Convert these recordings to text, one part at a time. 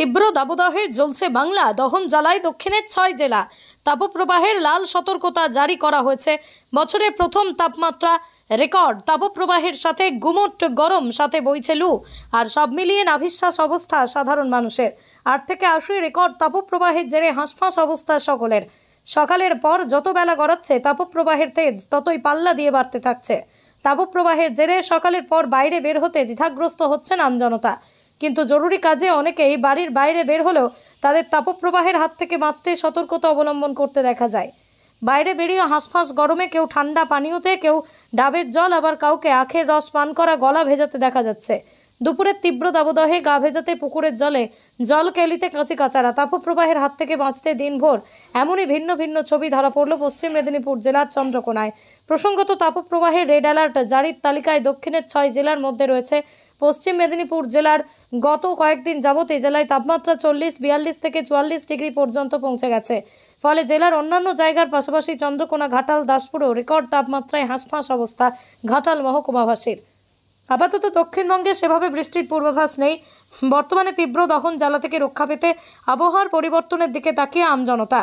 তীব্র দাবদাহে জ্বলছে বাংলা। দহন জ্বালায় দক্ষিণের 6 জেলা। তাপপ্রবাহের লাল সতর্কতা জারি করা হয়েছে। বছরের প্রথম তাপমাত্রা রেকর্ড। তাপপ্রবাহের সাথে গুমোট গরম, সাথে বইছে লু। আর সব মিলিয়ে নাভিশ্বাস অবস্থা সাধারণ মানুষের। 8 থেকে 80 রেকর্ড তাপপ্রবাহের জেরে হাঁসফাঁস অবস্থা সকলের। সকালের পর যত বেলা গড়াচ্ছে তাপপ্রবাহের তেজ ততই পাল্লা দিয়ে বাড়তে থাকছে। তাপপ্রবাহের জেরে সকালের পর বাইরে বের হতে দ্বিধাগ্রস্ত হচ্ছেন আমজনতা। কিন্তু জরুরি কাজে অনেকেই বাড়ির বাইরে বের হলেও তাদের তাপপ্রবাহের হাত থেকে বাঁচতে সতর্কতা অবলম্বন করতে দেখা যায়। বাইরে বেরিয়ে হাঁসফাঁস গরমে কেউ ঠান্ডা পানীয়তে, কেউ ডাবের জল, আবার কাউকে আখের রস পান করা গলা ভেজাতে দেখা যাচ্ছে। দুপুরের তীব্র দাবদাহে গা ভেজাতে পুকুরের জলে জল কেলিতে কাঁচি কাচারা। তাপপ্রবাহের হাত থেকে বাঁচতে দিনভর এমনই ভিন্ন ভিন্ন ছবি ধরা পড়ল পশ্চিম মেদিনীপুর জেলার চন্দ্রকোনায়। প্রসঙ্গত, তাপপ্রবাহের রেড অ্যালার্ট জারির তালিকায় দক্ষিণের 6 জেলার মধ্যে রয়েছে পশ্চিম মেদিনীপুর জেলার। গত কয়েকদিন যাবত এই জেলায় তাপমাত্রা 40, 42 থেকে 44 ডিগ্রি পর্যন্ত পৌঁছে গেছে। ফলে জেলার অন্যান্য জায়গার পাশাপাশি চন্দ্রকোনা, ঘাটাল, দাসপুরেও রেকর্ড তাপমাত্রায় হাঁসফাঁস অবস্থা ঘাটাল মহকুমাবাসীর। আপাতত দক্ষিণবঙ্গে সেভাবে বৃষ্টির পূর্বাভাস নেই। বর্তমানে তীব্র দহন জ্বালা থেকে রক্ষা পেতে আবহাওয়ার পরিবর্তনের দিকে তাকিয়ে আমজনতা।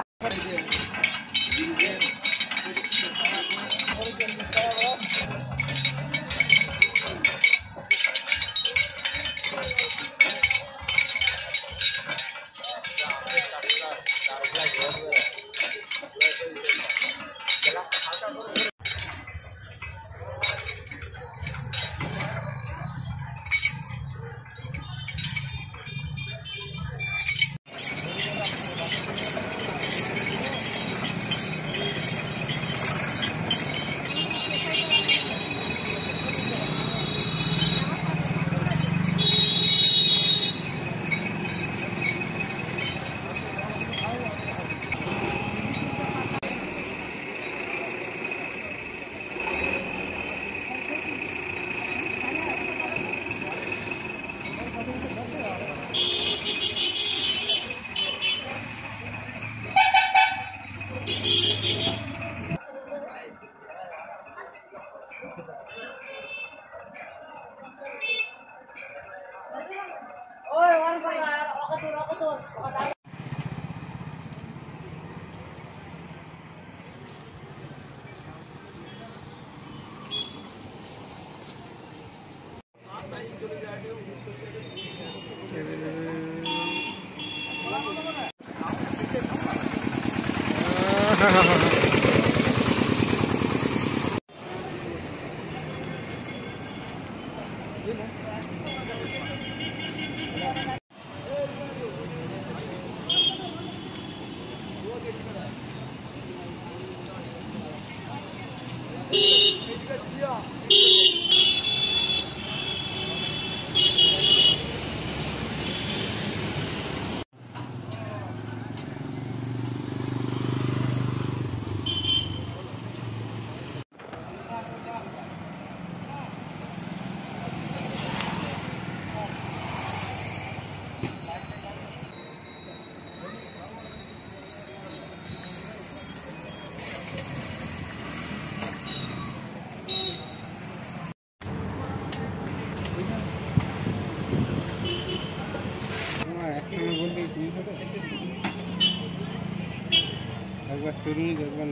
একবার তরমুজ একবার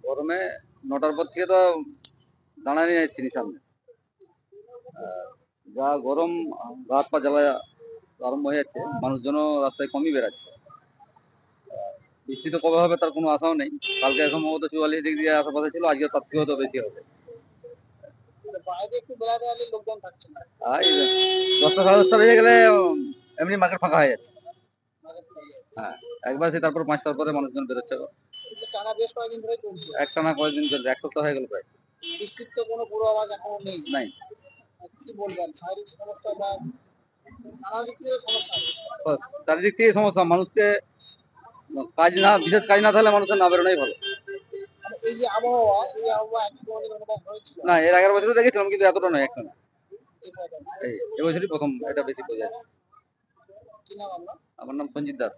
গরমে 9টার পর থেকে তো দাঁড়ানি যাচ্ছে নি সামনে। যা গরম, রাত পা জ্বালা আরম্ভ হয়ে যাচ্ছে, মানুষজনও রাস্তায় কমই বেড়াচ্ছে। বৃষ্টি তো কবে হবে তার কোনো আশাও নেই। কালকে সম্ভবত 44 ডিগ্রি আশেপাশে ছিল, আজকে তার থেকেও তো বেশি হবে। এই 10টা সাড়ে 10টা বেজে গেলে এমনি মার্কেট ফাঁকা হয়ে যাচ্ছে। হ্যাঁ, একবার সে তারপর 5টার পরে মানুষজন বেরোচ্ছে। একটানা কয়েকদিন চলছে, 1 সপ্তাহ হয়ে গেল প্রায়। বৃষ্টির তো কোনো পূর্বাভাস এখনো নেই। নাই। কি বলবেন, শারীরিক সমস্যা বা নানা দিক থেকে সমস্যা? চারিদিক থেকে সমস্যা। মানুষকে কাজ না, বিশেষ কাজ না থাকলে মানুষের না বেরোনোই ভালো। এই যে আবহাওয়া, এই আবহাওয়া একই কোনোদিন অনুভব হয়েছিল? না, এর আগের বছরও দেখেছিলাম, কিন্তু এতটা নয়, একটানা। এই বছরই প্রথম এটা বেশি বোঝা যাচ্ছে। কি নাম আপনার? আমার নাম সঞ্জিত দাস।